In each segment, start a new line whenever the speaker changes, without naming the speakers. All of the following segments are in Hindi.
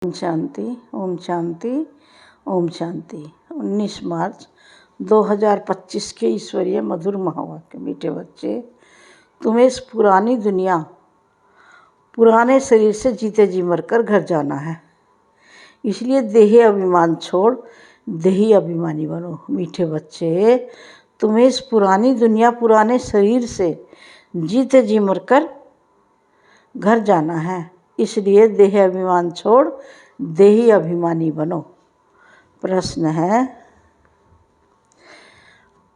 ओम शांति, ओम शांति, ओम शांति। 19 मार्च 2025 के ईश्वरीय मधुर महावाक्य। मीठे बच्चे, तुम्हें इस पुरानी दुनिया, पुराने शरीर से जीते जी मरकर घर जाना है। इसलिए देही अभिमान छोड़ देही अभिमानी बनो। मीठे बच्चे, तुम्हें इस पुरानी दुनिया, पुराने शरीर से जीते जी मरकर घर जाना है। इसलिए देह अभिमान छोड़ देही अभिमानी बनो। प्रश्न है,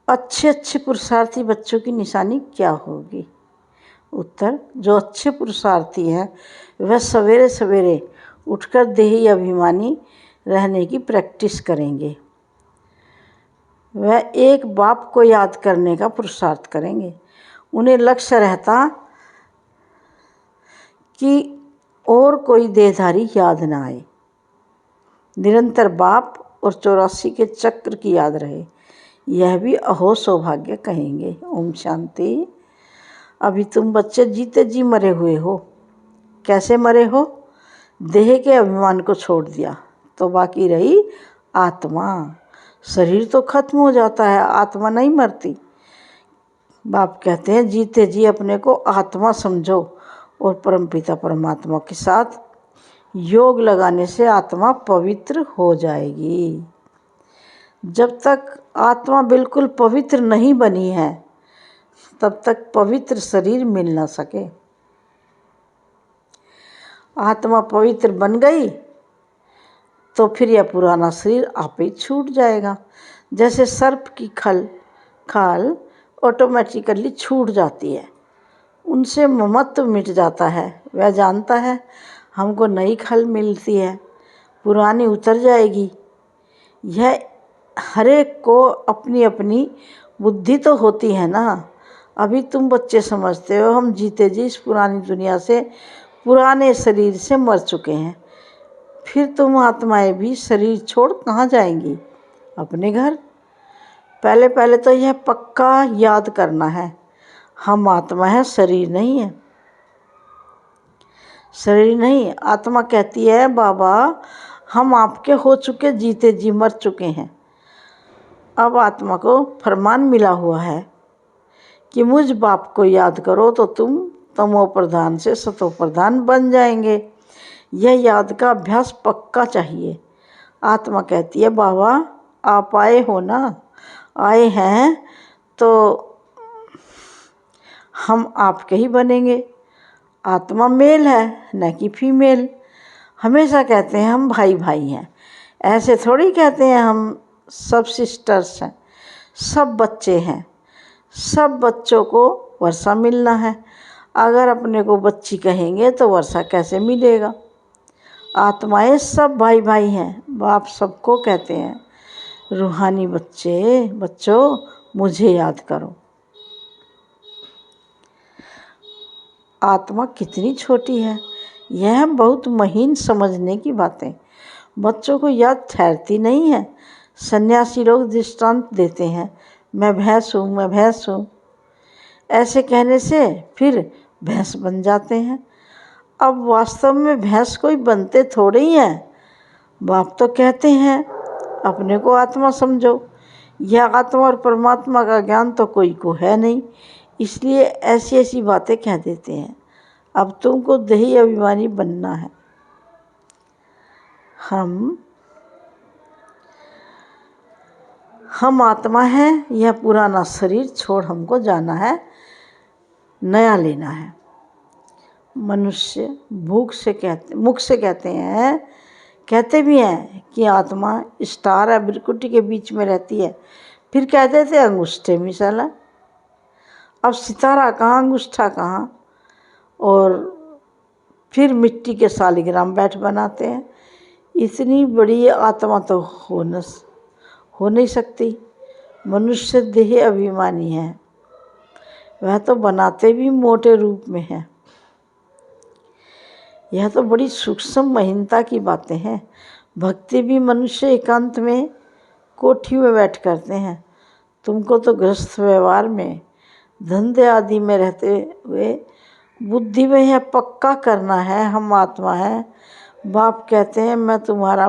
अच्छे अच्छे पुरुषार्थी बच्चों की निशानी क्या होगी? उत्तर, जो अच्छे पुरुषार्थी हैं वह सवेरे सवेरे उठकर देही अभिमानी रहने की प्रैक्टिस करेंगे। वह एक बाप को याद करने का पुरुषार्थ करेंगे। उन्हें लक्ष्य रहता कि और कोई देहधारी याद न आए। निरंतर बाप और 84 के चक्र की याद रहे। यह भी अहो सौभाग्य कहेंगे। ओम शांति। अभी तुम बच्चे जीते जी मरे हुए हो। कैसे मरे हो? देह के अभिमान को छोड़ दिया तो बाकी रही आत्मा। शरीर तो खत्म हो जाता है, आत्मा नहीं मरती। बाप कहते हैं जीते जी अपने को आत्मा समझो और परमपिता परमात्मा के साथ योग लगाने से आत्मा पवित्र हो जाएगी। जब तक आत्मा बिल्कुल पवित्र नहीं बनी है तब तक पवित्र शरीर मिल ना सके। आत्मा पवित्र बन गई तो फिर यह पुराना शरीर आप ही छूट जाएगा। जैसे सर्प की खाल ऑटोमेटिकली छूट जाती है, उनसे ममत्व मिट जाता है। वह जानता है हमको नई खल मिलती है, पुरानी उतर जाएगी। यह हर एक को अपनी अपनी बुद्धि तो होती है ना। अभी तुम बच्चे समझते हो हम जीते जी इस पुरानी दुनिया से, पुराने शरीर से मर चुके हैं। फिर तुम आत्माएं भी शरीर छोड़ कहाँ जाएंगी? अपने घर। पहले पहले तो यह पक्का याद करना है, हम आत्मा है, शरीर नहीं है। शरीर नहीं, आत्मा कहती है बाबा हम आपके हो चुके, जीते जी मर चुके हैं। अब आत्मा को फरमान मिला हुआ है कि मुझ बाप को याद करो तो तुम तमो प्रधान से सतो प्रधान बन जाएंगे। यह याद का अभ्यास पक्का चाहिए। आत्मा कहती है बाबा आप आए हो ना, आए हैं तो हम आपके ही बनेंगे। आत्मा मेल है न कि फीमेल। हमेशा कहते हैं हम भाई भाई हैं, ऐसे थोड़ी कहते हैं हम सब सिस्टर्स हैं, सब बच्चे हैं। सब बच्चों को वर्षा मिलना है। अगर अपने को बच्ची कहेंगे तो वर्षा कैसे मिलेगा? आत्माएं सब भाई भाई हैं। बाप सबको कहते हैं रूहानी बच्चों मुझे याद करो। आत्मा कितनी छोटी है, यह बहुत महीन समझने की बातें बच्चों को याद ठहरती नहीं है। सन्यासी लोग दृष्टांत देते हैं, मैं भैंस हूँ, मैं भैंस हूँ। ऐसे कहने से फिर भैंस बन जाते हैं। अब वास्तव में भैंस कोई बनते थोड़े ही हैं। बाप तो कहते हैं अपने को आत्मा समझो। यह आत्मा और परमात्मा का ज्ञान तो कोई को है नहीं, इसलिए ऐसी ऐसी बातें कह देते हैं। अब तुमको देही अभिमानी बनना है। हम आत्मा हैं, यह पुराना शरीर छोड़ हमको जाना है, नया लेना है। मनुष्य मुख से कहते हैं, कहते भी हैं कि आत्मा स्टार है, बिरकुटी के बीच में रहती है। फिर कह देते अंगूठे मिसाला। अब सितारा कहाँ, अंगूठा कहाँ? और फिर मिट्टी के शालिग्राम बैठ बनाते हैं। इतनी बड़ी आत्मा तो हो नहीं सकती। मनुष्य देह अभिमानी है, वह तो बनाते भी मोटे रूप में है। यह तो बड़ी सूक्ष्म महीनता की बातें हैं। भक्ति भी मनुष्य एकांत में कोठी में बैठ करते हैं। तुमको तो गृहस्थ व्यवहार में, धंधे आदि में रहते हुए बुद्धि में यह पक्का करना है हम आत्मा है, बाप कहते हैं मैं तुम्हारा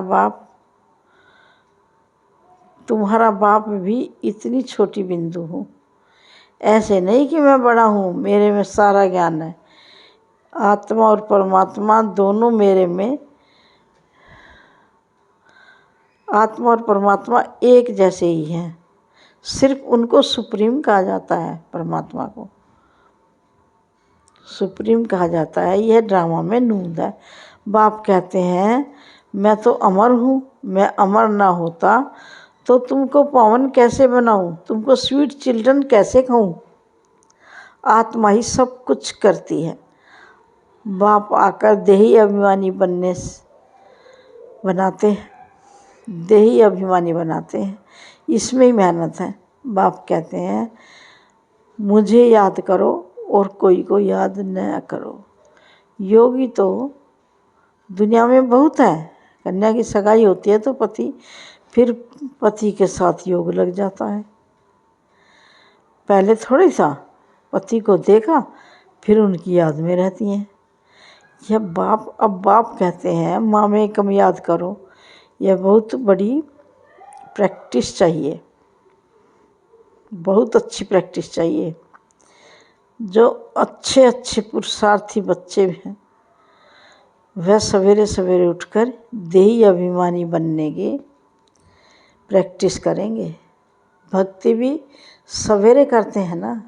बाप भी इतनी छोटी बिंदु हूँ। ऐसे नहीं कि मैं बड़ा हूँ, मेरे में सारा ज्ञान है। आत्मा और परमात्मा दोनों मेरे में, आत्मा और परमात्मा एक जैसे ही हैं, सिर्फ उनको सुप्रीम कहा जाता है। परमात्मा को सुप्रीम कहा जाता है। यह ड्रामा में नूंद है। बाप कहते हैं मैं तो अमर हूँ, मैं अमर ना होता तो तुमको पावन कैसे बनाऊँ, तुमको स्वीट चिल्ड्रन कैसे कहूँ। आत्मा ही सब कुछ करती है। बाप आकर देही अभिमानी बनाते हैं। इसमें ही मेहनत है। बाप कहते हैं मुझे याद करो और कोई को याद न करो। योगी तो दुनिया में बहुत है। कन्या की सगाई होती है तो फिर पति के साथ योग लग जाता है। पहले थोड़ी सा पति को देखा, फिर उनकी याद में रहती हैं। अब बाप कहते हैं माँ में कम याद करो। यह बहुत बड़ी प्रैक्टिस चाहिए, बहुत अच्छी प्रैक्टिस चाहिए। जो अच्छे पुरुषार्थी बच्चे हैं वह सवेरे सवेरे उठकर देही अभिमानी बनने की प्रैक्टिस करेंगे। भक्ति भी सवेरे करते हैं ना,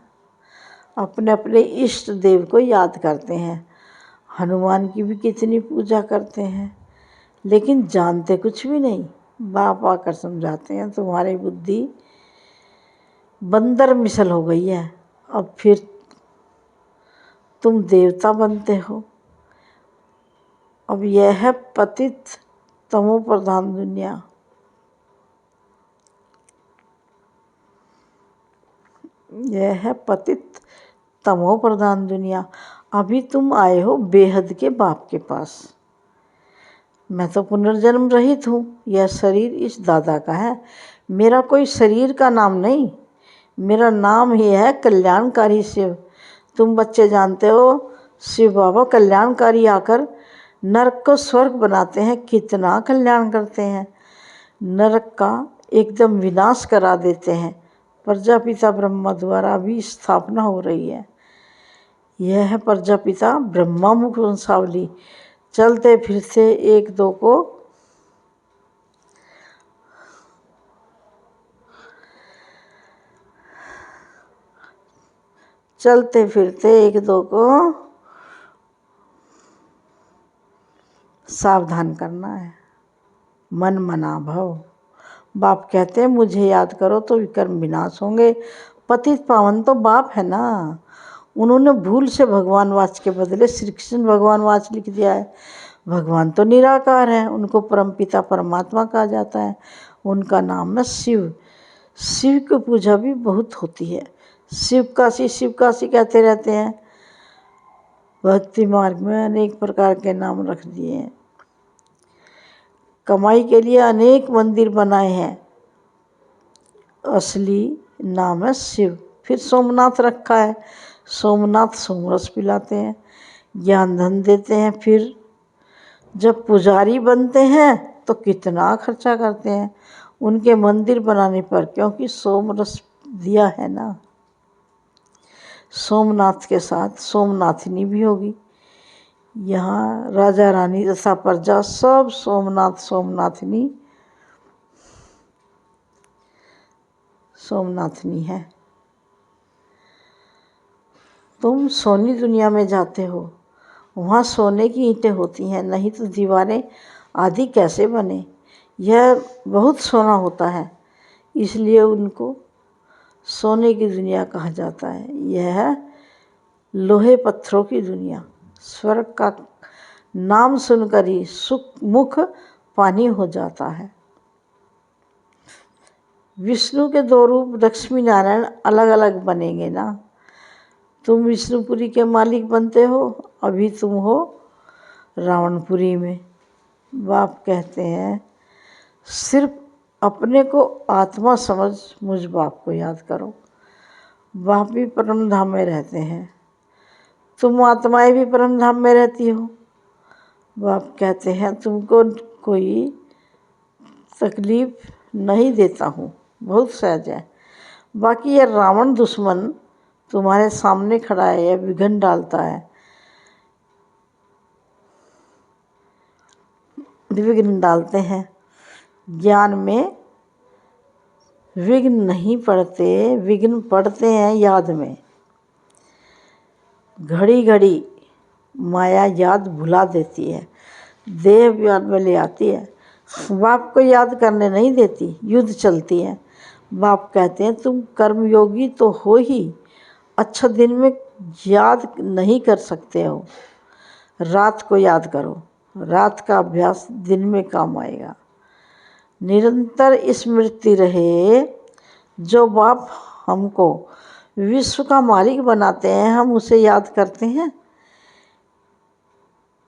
अपने अपने इष्ट देव को याद करते हैं। हनुमान की भी कितनी पूजा करते हैं, लेकिन जानते कुछ भी नहीं। बाप आकर समझाते हैं तुम्हारी बुद्धि बंदर मिसल हो गई है, अब फिर तुम देवता बनते हो। अब यह है पतित तमो प्रधान दुनिया। यह है पतित तमो प्रधान दुनिया। अभी तुम आए हो बेहद के बाप के पास। मैं तो पुनर्जन्म रहित हूँ। यह शरीर इस दादा का है। मेरा कोई शरीर का नाम नहीं, मेरा नाम ही है कल्याणकारी शिव। तुम बच्चे जानते हो शिव बाबा कल्याणकारी आकर नरक को स्वर्ग बनाते हैं। कितना कल्याण करते हैं, नरक का एकदम विनाश करा देते हैं। प्रजापिता ब्रह्मा द्वारा भी स्थापना हो रही है। यह है प्रजापिता ब्रह्मा मुख वंशावली। चलते फिरते एक दो को सावधान करना है। मन मना भव। बाप कहते हैं मुझे याद करो तो विकर्म विनाश होंगे। पतित पावन तो बाप है ना, उन्होंने भूल से भगवान वाच के बदले श्री कृष्ण भगवान वाच लिख दिया है। भगवान तो निराकार है, उनको परमपिता परमात्मा कहा जाता है। उनका नाम है शिव। शिव की पूजा भी बहुत होती है। शिव काशी कहते रहते हैं। भक्ति मार्ग में अनेक प्रकार के नाम रख दिए हैं। कमाई के लिए अनेक मंदिर बनाए हैं, असली नाम है शिव। फिर सोमनाथ रखा है। सोमनाथ सोमरस पिलाते हैं, ज्ञान धन देते हैं। फिर जब पुजारी बनते हैं तो कितना खर्चा करते हैं उनके मंदिर बनाने पर, क्योंकि सोमरस दिया है ना। सोमनाथ के साथ सोमनाथनी भी होगी। यहाँ राजा रानी तथा प्रजा सब सोमनाथनी है। तुम सोनी दुनिया में जाते हो, वहाँ सोने की ईंटें होती हैं, नहीं तो दीवारें आदि कैसे बने। यह बहुत सोना होता है, इसलिए उनको सोने की दुनिया कहा जाता है। यह है लोहे पत्थरों की दुनिया। स्वर्ग का नाम सुनकर ही मुख पानी हो जाता है। विष्णु के दो रूप लक्ष्मी नारायण अलग अलग बनेंगे ना। तुम विष्णुपुरी के मालिक बनते हो, अभी तुम हो रावणपुरी में। बाप कहते हैं सिर्फ अपने को आत्मा समझ मुझ बाप को याद करो। बाप भी परम धाम में रहते हैं, तुम आत्माएं भी परम धाम में रहती हो। बाप कहते हैं तुमको कोई तकलीफ नहीं देता हूँ, बहुत सहज है। बाकी ये रावण दुश्मन तुम्हारे सामने खड़ा है, यह विघ्न डालता है, विघ्न डालते हैं। ज्ञान में विघ्न नहीं पड़ते, विघ्न पड़ते हैं याद में। घड़ी घड़ी माया याद भुला देती है, देह याद में ले आती है, बाप को याद करने नहीं देती, युद्ध चलती है। बाप कहते हैं तुम कर्मयोगी तो हो ही, अच्छा दिन में याद नहीं कर सकते हो, रात को याद करो, रात का अभ्यास दिन में काम आएगा। निरंतर स्मृति रहे, जो बाप हमको विश्व का मालिक बनाते हैं हम उसे याद करते हैं।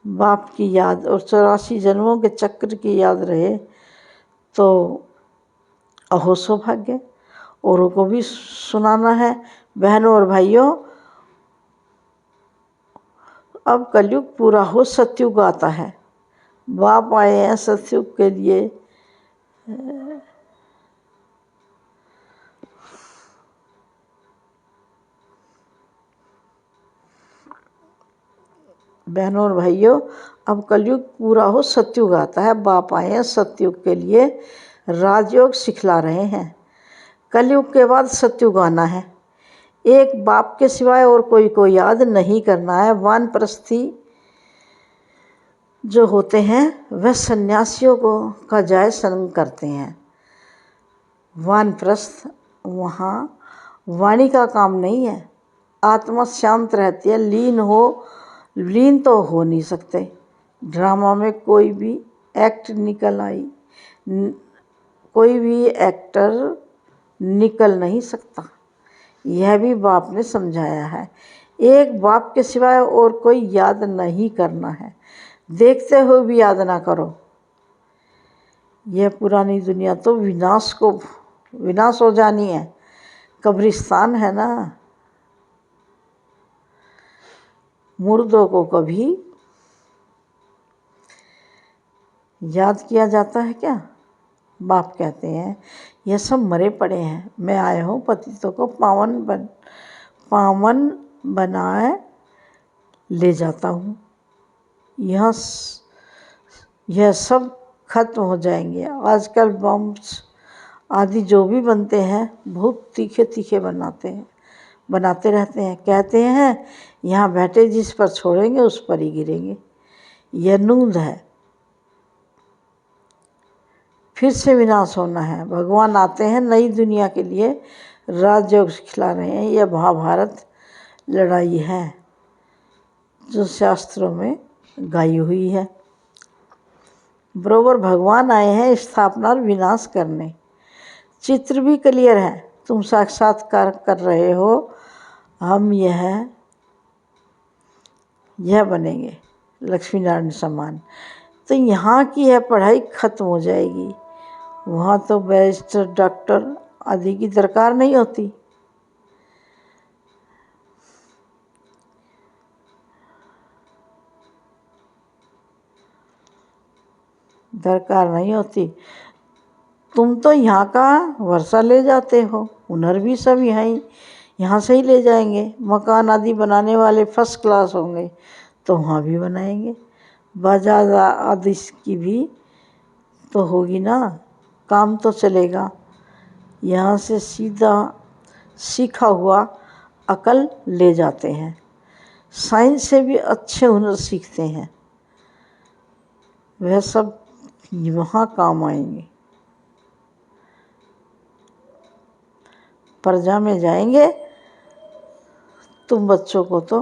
बाप की याद और 84 जन्मों के चक्र की याद रहे तो अहो सौभाग्य। औरों को भी सुनाना है। बहनों और भाइयों, अब कलयुग पूरा हो, सतयुग आता है। बाप आए हैं सतयुग के लिए। बहनों और भाइयों, अब कलयुग पूरा हो, सतयुग आता है। बाप आए हैं सतयुग के लिए, राजयोग सिखला रहे हैं। कलयुग के बाद सतयुग आना है। एक बाप के सिवाय और कोई को याद नहीं करना है। वानप्रस्थी जो होते हैं वह सन्यासियों का जाय संग करते हैं। वानप्रस्थ वहाँ वाणी का काम नहीं है, आत्मा शांत रहती है। लीन तो हो नहीं सकते। ड्रामा में कोई भी एक्ट निकल आई, कोई भी एक्टर निकल नहीं सकता, यह भी बाप ने समझाया है। एक बाप के सिवाय और कोई याद नहीं करना है, देखते हुए भी याद ना करो। यह पुरानी दुनिया तो विनाश हो जानी है, कब्रिस्तान है ना। मुर्दों को कभी याद किया जाता है क्या? बाप कहते हैं यह सब मरे पड़े हैं, मैं आया हूँ पतितों को पावन बनाए ले जाता हूँ। यह सब खत्म हो जाएंगे। आजकल बम्स आदि जो भी बनते हैं बहुत तीखे तीखे बनाते रहते हैं। कहते हैं यहाँ बैठे जिस पर छोड़ेंगे उस पर ही गिरेंगे। यह नूंद है, फिर से विनाश होना है। भगवान आते हैं नई दुनिया के लिए, राजयोग खिला रहे हैं। यह महाभारत लड़ाई है जो शास्त्रों में गाई हुई है। बरोबर भगवान आए हैं स्थापना और विनाश करने। चित्र भी क्लियर है, तुम साक्षात्कार कर रहे हो। हम यह बनेंगे लक्ष्मी नारायण समान। तो यहाँ की यह पढ़ाई खत्म हो जाएगी। वहाँ तो बैरिस्टर डॉक्टर आदि की दरकार नहीं होती। तुम तो यहाँ का वर्षा ले जाते हो, हुनर भी सब यहाँ से ही ले जाएंगे। मकान आदि बनाने वाले फर्स्ट क्लास होंगे तो वहाँ भी बनाएंगे। बाजार आदि की भी तो होगी ना, काम तो चलेगा। यहाँ से सीधा सीखा हुआ अकल ले जाते हैं। साइंस से भी अच्छे हुनर सीखते हैं, वह सब वहाँ काम आएंगे। प्रजा में जाएंगे। तुम बच्चों को तो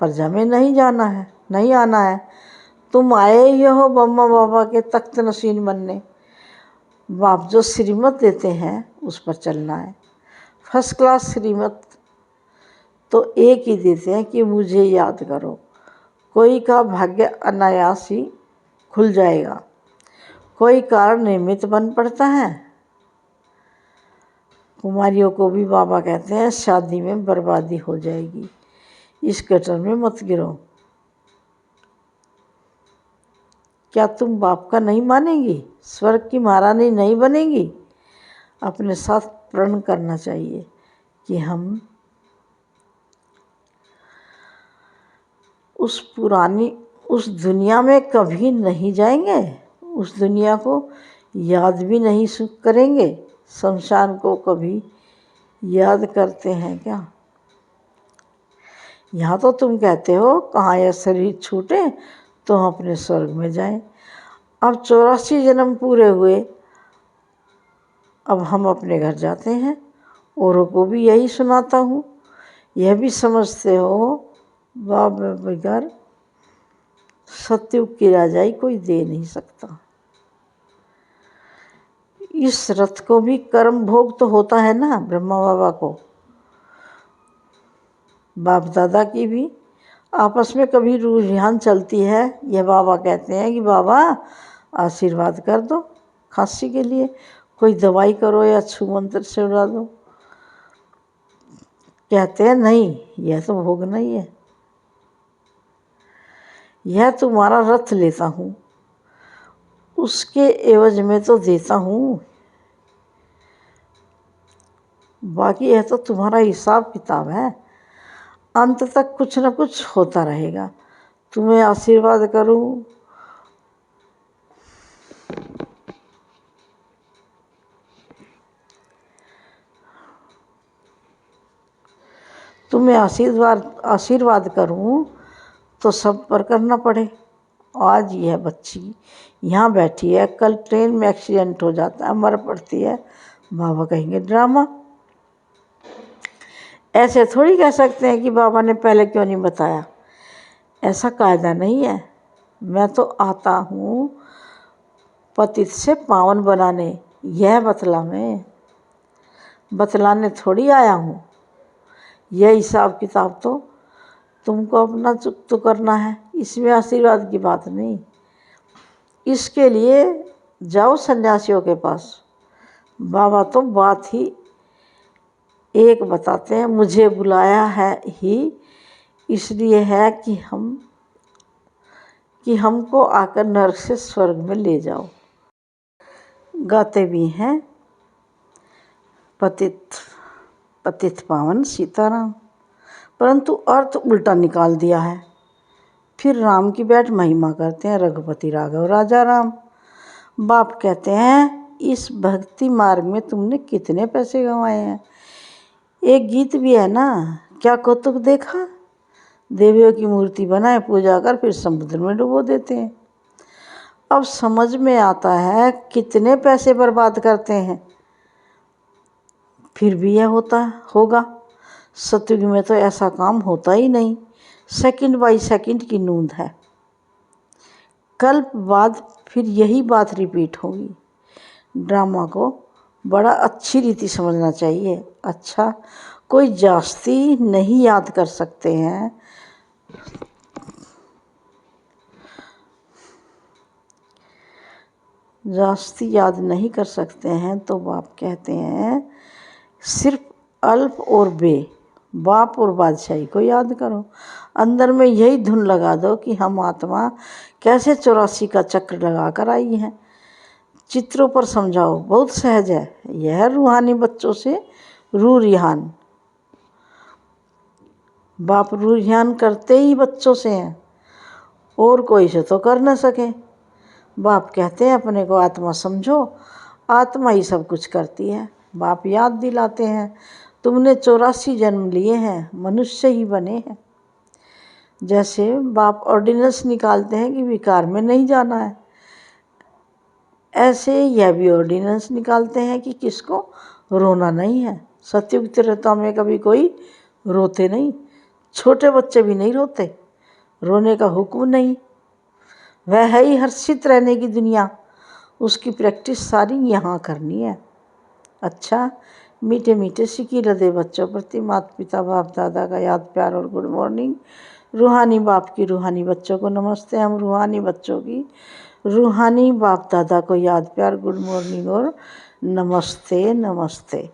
प्रजा में नहीं आना है। तुम आए ही हो बम्मा बाबा के तख्त नशीन बनने। बाप जो श्रीमत देते हैं उस पर चलना है। फर्स्ट क्लास श्रीमत तो एक ही देते हैं कि मुझे याद करो। कोई का भाग्य अनायास ही खुल जाएगा, कोई कारण निमित्त बन पड़ता है। कुमारियों को भी बाबा कहते हैं शादी में बर्बादी हो जाएगी, इस गटर में मत गिरो। क्या तुम बाप का नहीं मानेगी? स्वर्ग की महारानी नहीं बनेगी? अपने साथ प्रण करना चाहिए कि हम उस दुनिया में कभी नहीं जाएंगे, उस दुनिया को याद भी नहीं करेंगे। शमशान को कभी याद करते हैं क्या? यहाँ तो तुम कहते हो कहाँ यह शरीर छूटे तो हम अपने स्वर्ग में जाएं। अब 84 जन्म पूरे हुए, अब हम अपने घर जाते हैं। औरों को भी यही सुनाता हूँ। यह भी समझते हो बाप बगैर सतयुग की राजाई कोई दे नहीं सकता। इस रथ को भी कर्म भोग तो होता है ना ब्रह्मा बाबा को। बाप दादा की भी आपस में कभी रुझान चलती है। यह बाबा कहते हैं कि बाबा आशीर्वाद कर दो खांसी के लिए, कोई दवाई करो या छू मंत्र से उड़ा दो। कहते हैं नहीं, यह तो भोगना ही है। यह तुम्हारा रथ लेता हूँ, उसके एवज में तो देता हूँ, बाकी यह तो तुम्हारा हिसाब किताब है। अंत तक कुछ न कुछ होता रहेगा। तुम्हें आशीर्वाद करूँ, तुम्हें आशीर्वाद करूँ तो सब पर करना पड़े। आज यह बच्ची यहाँ बैठी है, कल ट्रेन में एक्सीडेंट हो जाता है, मर पड़ती है, बाबा कहेंगे ड्रामा। ऐसे थोड़ी कह सकते हैं कि बाबा ने पहले क्यों नहीं बताया। ऐसा कायदा नहीं है। मैं तो आता हूँ पतित से पावन बनाने, यह बतलाने थोड़ी आया हूँ। यह हिसाब किताब तो तुमको अपना चुप तो करना है, इसमें आशीर्वाद की बात नहीं। इसके लिए जाओ सन्यासियों के पास। बाबा तो बात ही एक बताते हैं, मुझे बुलाया है ही इसलिए है कि हमको आकर नरक से स्वर्ग में ले जाओ। गाते भी हैं पतित पावन सीताराम, परंतु अर्थ उल्टा निकाल दिया है। फिर राम की बैठ महिमा करते हैं, रघुपति राघव राजा राम। बाप कहते हैं इस भक्ति मार्ग में तुमने कितने पैसे गंवाए हैं। एक गीत भी है ना, क्या कौतुक देखा, देवियों की मूर्ति बनाए पूजा कर फिर समुद्र में डुबो देते हैं। अब समझ में आता है कितने पैसे बर्बाद करते हैं, फिर भी यह होगा। सतयुग में तो ऐसा काम होता ही नहीं, सेकंड बाय सेकंड की नूंद है। कल्प बाद फिर यही बात रिपीट होगी। ड्रामा को बड़ा अच्छी रीति समझना चाहिए। अच्छा, कोई जास्ती नहीं याद कर सकते हैं, जास्ती याद नहीं कर सकते हैं तो बाप कहते हैं सिर्फ अल्प और बाप और बादशाही को याद करो। अंदर में यही धुन लगा दो कि हम आत्मा कैसे 84 का चक्र लगा कर आई हैं। चित्रों पर समझाओ, बहुत सहज है। यह रूहानी बच्चों से रूरिहान, बाप रूरिहान करते ही बच्चों से हैं, और कोई से तो कर न सके। बाप कहते हैं अपने को आत्मा समझो, आत्मा ही सब कुछ करती है। बाप याद दिलाते हैं तुमने 84 जन्म लिए हैं, मनुष्य ही बने हैं। जैसे बाप ऑर्डिनेंस निकालते हैं कि विकार में नहीं जाना है, ऐसे यह भी ऑर्डिनेंस निकालते हैं कि किसको रोना नहीं है। सतयुग त्रेता में कभी कोई रोते नहीं, छोटे बच्चे भी नहीं रोते, रोने का हुक्म नहीं। वह है ही हर्षित रहने की दुनिया, उसकी प्रैक्टिस सारी यहाँ करनी है। अच्छा, मीठे मीठे सिकी हृदय बच्चों प्रति माता पिता बाप दादा का याद प्यार और गुड मॉर्निंग। रूहानी बाप की रूहानी बच्चों को नमस्ते। हम रूहानी बच्चों की रूहानी बाप दादा को याद प्यार गुड मॉर्निंग और नमस्ते नमस्ते।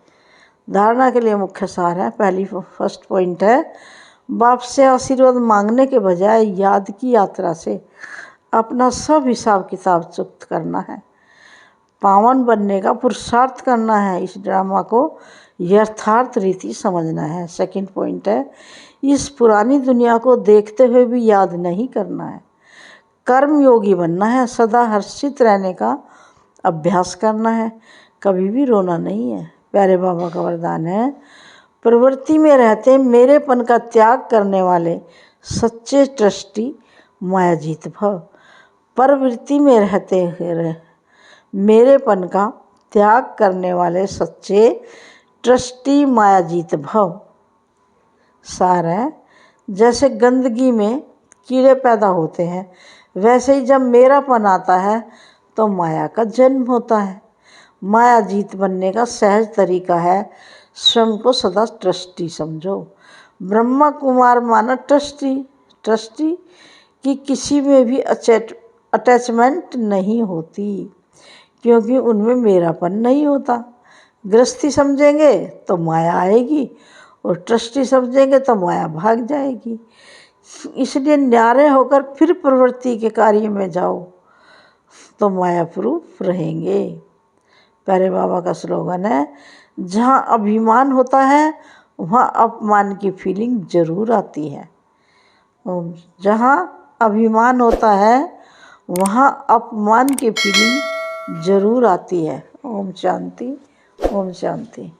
धारणा के लिए मुख्य सार है। फर्स्ट पॉइंट है, बाप से आशीर्वाद मांगने के बजाय याद की यात्रा से अपना सब हिसाब किताब चुक्त करना है, पावन बनने का पुरुषार्थ करना है। इस ड्रामा को यथार्थ रीति समझना है। सेकंड पॉइंट है, इस पुरानी दुनिया को देखते हुए भी याद नहीं करना है, कर्म योगी बनना है, सदा हर्षित रहने का अभ्यास करना है, कभी भी रोना नहीं है। प्यारे बाबा का वरदान है, प्रवृत्ति में रहते मेरेपन का त्याग करने वाले सच्चे ट्रस्टी मायाजीत भव। प्रवृत्ति में रहते मेरेपन का त्याग करने वाले सच्चे ट्रस्टी मायाजीत भव। सार है, जैसे गंदगी में कीड़े पैदा होते हैं, वैसे ही जब मेरापन आता है तो माया का जन्म होता है। माया जीत बनने का सहज तरीका है, स्वयं को सदा ट्रस्टी समझो। ब्रह्मा कुमार माना ट्रस्टी की किसी में भी अटैचमेंट नहीं होती, क्योंकि उनमें मेरापन नहीं होता। गृहस्थी समझेंगे तो माया आएगी और ट्रस्टी समझेंगे तो माया भाग जाएगी। इसलिए न्यारे होकर फिर प्रवृत्ति के कार्य में जाओ तो माया प्रूफ रहेंगे। प्यारे बाबा का स्लोगन है, जहाँ अभिमान होता है वहाँ अपमान की फीलिंग जरूर आती है। जहाँ अभिमान होता है वहाँ अपमान की फीलिंग जरूर आती है। ओम शांति, ओम शांति।